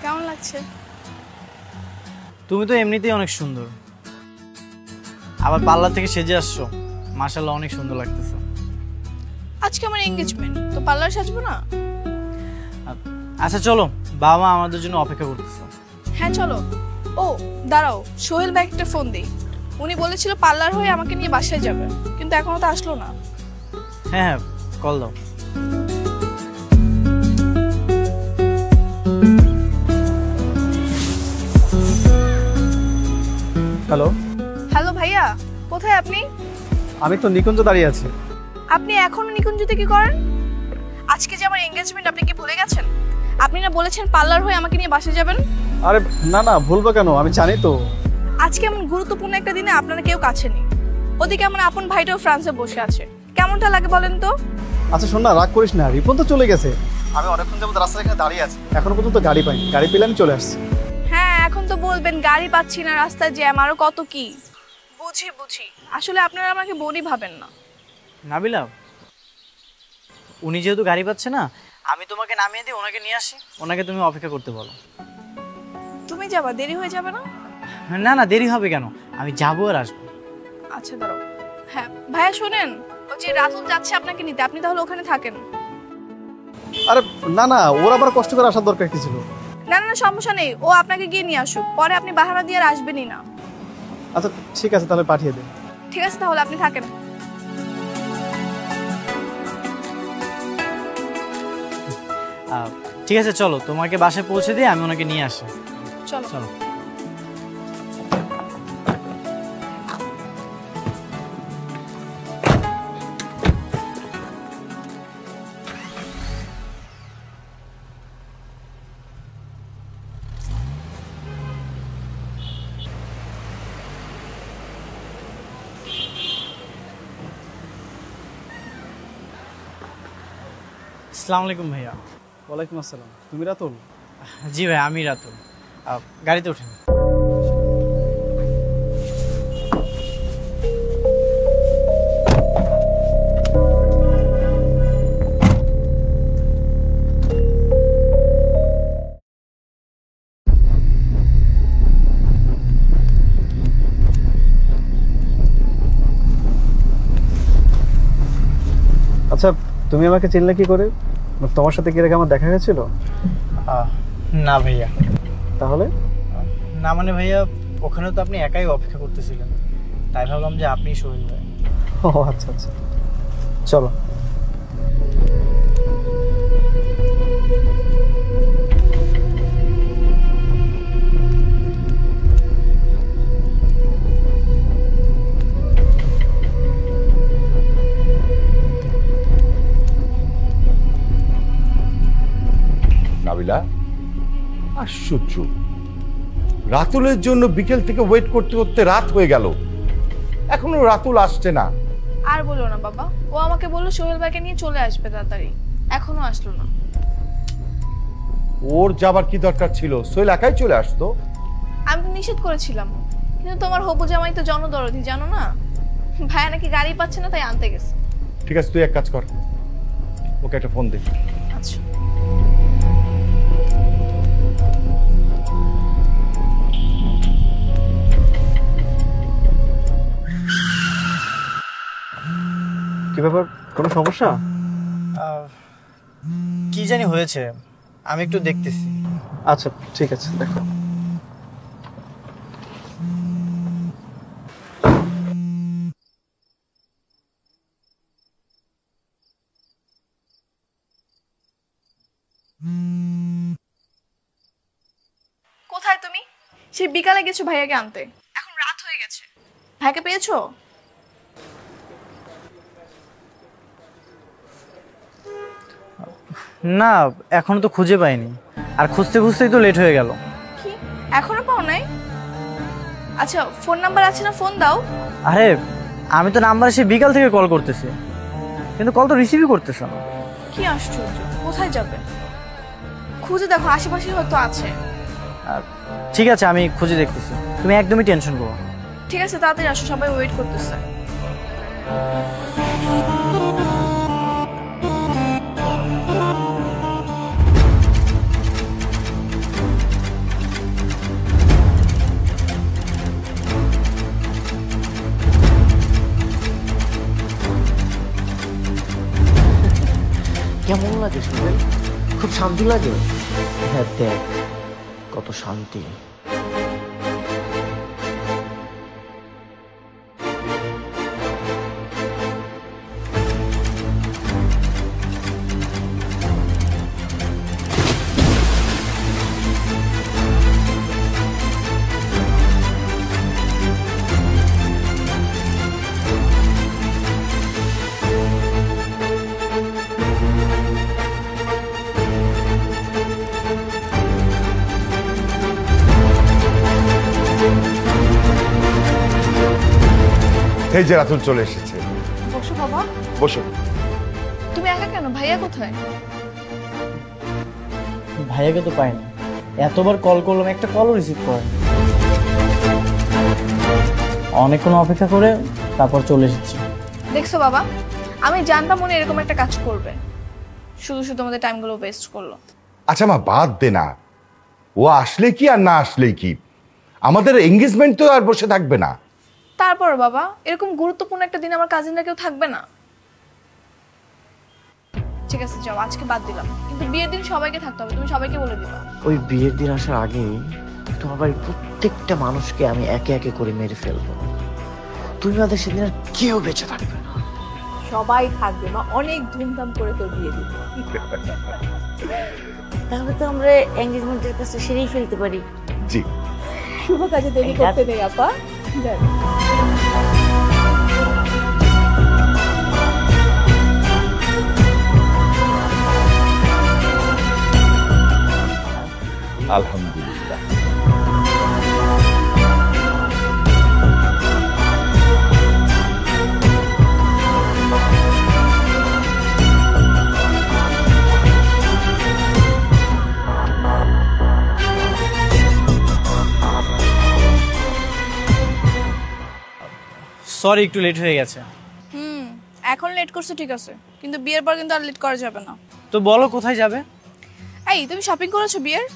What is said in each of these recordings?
কেমন লাগছে? তুমি তো এমনিতেই অনেক সুন্দর, আবার পার্লার থেকে সেজে আসছো, মাশাআল্লাহ অনেক সুন্দর লাগতেছে। আজকে আমার এনগেজমেন্ট, তো পার্লার সাজবো না? আচ্ছা চলো, বাবা মা আমাদের জন্য অপেক্ষা করতেছে। হ্যাঁ চলো। ও দাঁড়াও, সোহেল ভাই একটা ফোন দিই। উনি বলেছিল পার্লার হয়ে আমাকে নিয়ে বাসায় যাবে, কিন্তু এখনো তো আসলো না। হ্যাঁ হ্যাঁ, কল দাও। হ্যালো। হ্যালো ভাইয়া, কোথায় আপনি? আমি তো নিকুঞ্জ দাঁড়িয়ে আছি। আপনি এখনো নিকুঞ্জতে কি করেন? আজকে যে আমার এনগেজমেন্ট, আপনি কি ভুলে গেছেন? আপনি না বলেছেন পার্লার হয়ে আমাকে নিয়ে বাসায় যাবেন? আরে না না, ভুলবো কেন, আমি জানি তো। আজকে এমন গুরুত্বপূর্ণ একটা দিনে আপনারা কেউ কাছে নেই, ওদিকে আমার আপন ভাইটাও ফ্রান্সে বসে আছে। কেমনটা লাগে বলেন তো? আচ্ছা শোন না, রাগ করিস না, রিপন তো চলে গেছে। আমি অনেকক্ষণ যাবত রাস্তার এখানে দাঁড়িয়ে আছি, এখনো পর্যন্ত গাড়ি পাইনি। গাড়ি পেলে আমি চলে আসছি। হ্যাঁ, এখন তো বলবেন গাড়ি পাচ্ছি না, রাস্তায় জ্যাম, আরো কত কি। বুঝি, আসলে আপনারা আমাকে বোনই ভাবেন না। নাবিলা, উনি যেহেতু গাড়ি পাচ্ছে না, আমি তোমাকে নামিয়ে দিই, ওনাকে নিয়ে আসি, ওনাকে তুমি অপেক্ষা করতে বলো। তুমি যাবা, দেরি হয়ে যাবে না? না না, দেরি হবে কেন, আমি যাবো আর আসবো। আচ্ছা দাঁড়াও। হ্যাঁ ভাইয়া শোনেন, ও যে রাতুল যাচ্ছে আপনাকে নিতে, আপনি তাহলে ওখানে থাকেন। আরে না না, ওর আবার কষ্ট করে আসার দরকার কি ছিল? না না, সমস্যা নেই, ও আপনাকে গিয়ে নিয়ে আসুক, পরে আপনি বাহানা দিয়ে আর আসবেনই না। আচ্ছা ঠিক আছে, তাহলে পাঠিয়ে দে। ঠিক আছে, তাহলে আপনি থাকেন। ঠিক আছে চলো, তোমাকে বাসায় পৌঁছে দিয়ে আমি ওনাকে নিয়ে আসি। চলো চলো। আসসালামু আলাইকুম ভাইয়া। ওয়ালাইকুম আসসালাম। তুমি রাতুল? জি ভাই, আমি রাতুল। গাড়িতে ওঠেন। আচ্ছা তুমি আমাকে চিনলে কি করে? তোমার সাথে কি রেখে আমার দেখা হয়েছিল? না ভাইয়া। তাহলে? না মানে ভাইয়া, ওখানে তো আপনি একাই অপেক্ষা করতেছিলেন, তাই ভাবলাম যে আপনিই সোহেল ভাই। ও আচ্ছা আচ্ছা, চলো। নাবিলা, আশ্চর্য, রাতুলের জন্য বিকেল থেকে ওয়েট করতে করতে রাত হয়ে গেল, এখনো রাতুল আসছে না। আর বলো না বাবা, ও আমাকে বললো সোহেল ভাইকে নিয়ে চলে আসবে তাড়াতাড়ি, এখনো আসলো না। ওর যাবার কি দরকার ছিল? সোহেল একাই চলে আসতো। আমি তো নিষেধ করেছিলাম, কিন্তু তোমার হবু জামাই তো জনদরদি, জানো না? ভাইয়া নাকি গাড়ি পাচ্ছে না, তাই আনতে গেছে। ঠিক আছে, তুই এক কাজ কর, ওকে একটা ফোন দে। আচ্ছা। কি ব্যাপার, কোনো সমস্যা? কি জানি হয়েছে, আমি একটু দেখতেছি। আচ্ছা ঠিক আছে, দেখো। কোথায় তুমি? সেই বিকালে গেছো ভাইয়াকে আনতে, এখন রাত হয়ে গেছে। ভাইয়াকে পেয়েছো? না, এখনো তো খুঁজে পাইনি, আর খুঁজতে খুঁজতেই তো লেট হয়ে গেল। কি, এখনো পাও নাই? আচ্ছা ফোন নাম্বার আছে না, ফোন দাও। আরে আমি তো নাম্বার সে বিকাল থেকে কল করতেছি, কিন্তু কল তো রিসিভই করতেছে না। কি আশ্চর্য, কোথায় যাবে? খুঁজে দেখো, আশেপাশে হয়তো আছে। ঠিক আছে, আমি খুঁজে দেখতেছি, তুমি একদমই টেনশন করো। ঠিক আছে, তাড়াতাড়ি আসো, সবাই ওয়েট করতেছে। লাগে সোহেল? খুব শান্তি লাগে? হ্যাঁ দেখ কত শান্তি। এই যে রাতুল চলে এসেছে। বসো বাবা। বসো। তুমি একা কেন? ভাইয়া কোথায়? ভাইয়াকে তো পাইনি, এতবার কল করলাম, একটা কলও রিসিভ করে। অনেকক্ষণ অপেক্ষা করে তারপর চলে এসেছি। দেখছো বাবা, আমি জানতাম উনি এরকম একটা কাজ করবে, শুধু শুধু আমাদের টাইমগুলো ওয়েস্ট করলো। আচ্ছা মা বাদ দে না, ও আসলে কি আর না আসলে কি, আমাদের এঙ্গেজমেন্ট তো আর বসে থাকবে না। তারপর বাবা, এরকম গুরুত্বপূর্ণ একটা দিন আমার কাজিনরা কেউ থাকবে না? ঠিক আছে যাও, আজকে বাদ দিলাম, কিন্তু বিয়ের দিন সবাইকে থাকতে হবে, তুমি সবাইকে বলে দিবা। ওই বিয়ের দিন আসার আগেই তোমার বাড়ির প্রত্যেকটা মানুষকে আমি একে একে করে মেরে ফেলবো। তুমি আমাদের সেদিন আর কেউ বেঁচে থাকবে না। সবাই থাকবে মা, অনেক ধুমধাম করে তোর বিয়ে দিব। তাহলে তো আমরা এনগেজমেন্টের কাছে সেরেই ফেলতে পারি। জি, শুভ কাজে দেরি করতে নেই আপা। যান। আলহামদুলিল্লাহ। সরি, একটু লেট হয়ে গেছে। এখন লেট করছো ঠিক আছে, কিন্তু বিয়ের পর কিন্তু আর লেট করা যাবে না। তো বলো কোথায় যাবে? এই তুমি শপিং করেছো বিয়ের?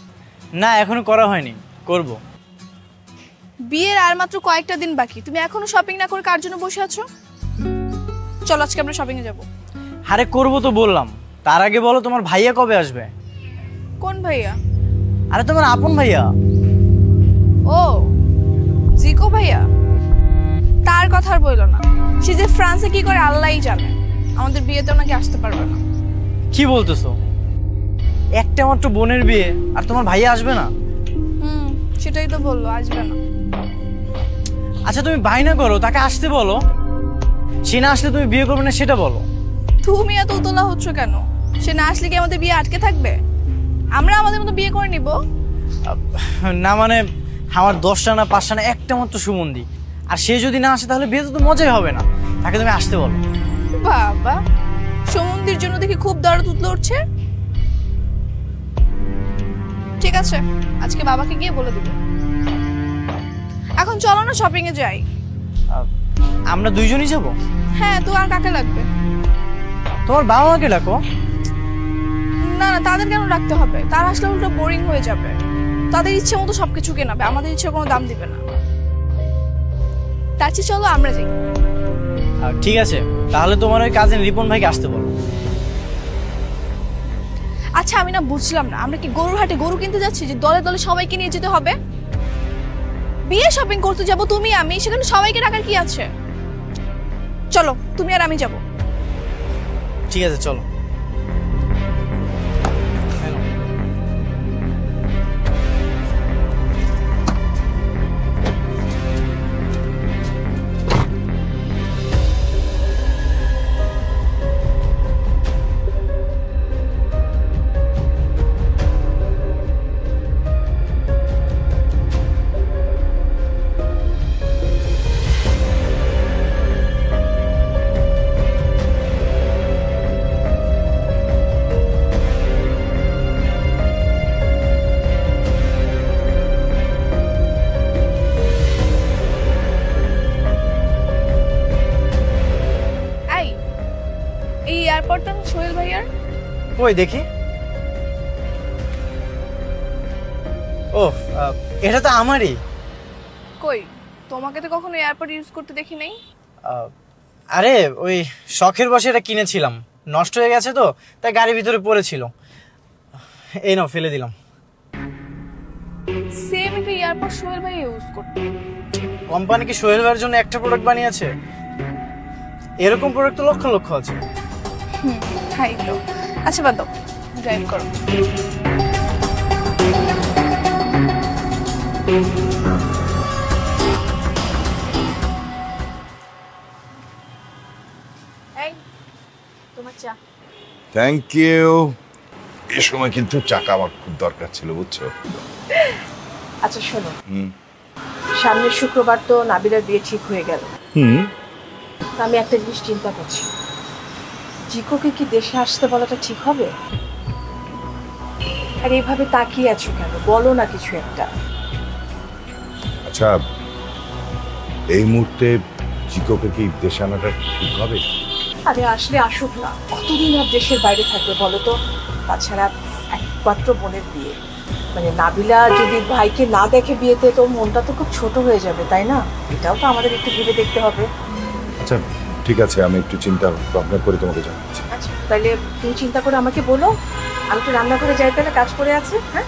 না, এখনো করা হয়নি, করব। বিয়ের আর মাত্র কয়েকটা দিন বাকি, তুমি এখনো শপিং না করে কার জন্য বসে আছো? চলো আজকে আমরা শপিং এ যাবো। আরে করব তো বললাম, তার আগে বলো তোমার ভাইয়া কবে আসবে? কোন ভাইয়া? আরে তোমার আপন ভাইয়া। ও জিকো ভাইয়া, তার কথা আর বইলো না, সে যে ফ্রান্সে কি করে আল্লাহই জানে, আমাদের বিয়েতেও নাকি আসতে পারবে না। কি বলতেছো? একটা মাত্র বোনের বিয়ে আর তোমার ভাইয়া আসবে না? সেটাই তো বললো, আসবে না। আচ্ছা তুমি বায়না করো, তাকে আসতে বলো। সে না আসলে তুমি বিয়ে করবে না সেটা বলো। তুমি এত উতলা হচ্ছ কেন? সে না আসলে কি আমাদের বিয়ে আটকে থাকবে? আমরা আমাদের মতো বিয়ে করে নিব। না মানে আমার 10টা না 5টা না, একটা মাত্র সুমন্দি, আর সে যদি না আসে তাহলে বিয়েতে তো মজাই হবে না। তাকে তুমি আসতে বলো। বাবা, সমুদ্রের জন্য দেখি খুব দরদ উতলে উঠছে। ঠিক আছে, আজকে বাবাকে গিয়ে বলে দিব। এখন চলো না শপিং এ যাই। আমরা দুইজনই যাব? হ্যাঁ, তো আর কাকে লাগবে? তোমার বাবা মাকে ডাকো। না না, তাদের কেন রাখতে হবে? তারা আসলে উল্টো বোরিং হয়ে যাবে। তাদের ইচ্ছে মতো সবকিছু কেনাবে, আমাদের ইচ্ছে কোনো দাম দিবে না। তার চেয়ে চলো আমরা যাই। ঠিক আছে, তাহলে তোমার ওই কাজিন রিপন ভাইকে আসতে বলো। আচ্ছা আমি না বুঝলাম না, আমরা কি গরুর হাটে গরু কিনতে যাচ্ছি যে দলে দলে সবাইকে নিয়ে যেতে হবে? বিয়ে শপিং করতে যাব তুমি আমি, সেখানে সবাইকে রাখার কি আছে? চলো তুমি আর আমি যাব। ঠিক আছে চলো। এই এয়ারপোর্টটা সোহেল ভাইয়ার। ওই দেখি। ও এটা তো আমারই। কই, তোমাকে তো কখনো এয়ারপোর্ট ইউজ করতে দেখি নাই। আরে ওই শখের বসে এটা কিনেছিলাম, নষ্ট হয়ে গেছে তো, তাই গাড়ির ভিতরে পড়েছিল। এই নাও, ফেলে দিলাম। সেম একটা এয়ারপড সোহেল ভাই ইউজ করতে। কোম্পানি কি সোহেল ভাইয়ের জন্য একটা প্রোডাক্ট বানিয়েছে? এরকম প্রোডাক্ট তো লক্ষ লক্ষ আছে। তাই তো। আচ্ছা বাদ দাও, ড্রাইভ করো। এই তোমার চা। Thank you. এই সময় কিন্তু চাকা আমার খুব দরকার ছিল, বুঝছো? আচ্ছা শোনো, সামনের শুক্রবার তো নাবিলার বিয়ে ঠিক হয়ে গেল। আমি একটা জিনিস চিন্তা করছি, জিকোকে কি দেশে আসতে বলাটা ঠিক হবে? আর এইভাবে তাকিয়ে আছো কেন, বলো না কিছু একটা। আচ্ছা, এই মুহূর্তে জিকোকে কি দেশে আনাটা ঠিক হবে? আরে আসলে আসুক না, কতদিন আর দেশের বাইরে থাকবে বলো তো? তাছাড়া একমাত্র বোনের বিয়ে, মানে নাবিলা যদি ভাইকে না দেখে বিয়েতে, তো মনটা তো খুব ছোট হয়ে যাবে, তাই না? এটাও তো আমাদের একটু ভেবে দেখতে হবে। আচ্ছা ঠিক আছে, আমি একটু চিন্তা ভাবনা করে তোমাকে জানাচ্ছি। আচ্ছা তাহলে তুমি চিন্তা করে আমাকে বলো, আমি তো রান্নাঘরে যাই, তাহলে কাজ করে আছে। হ্যাঁ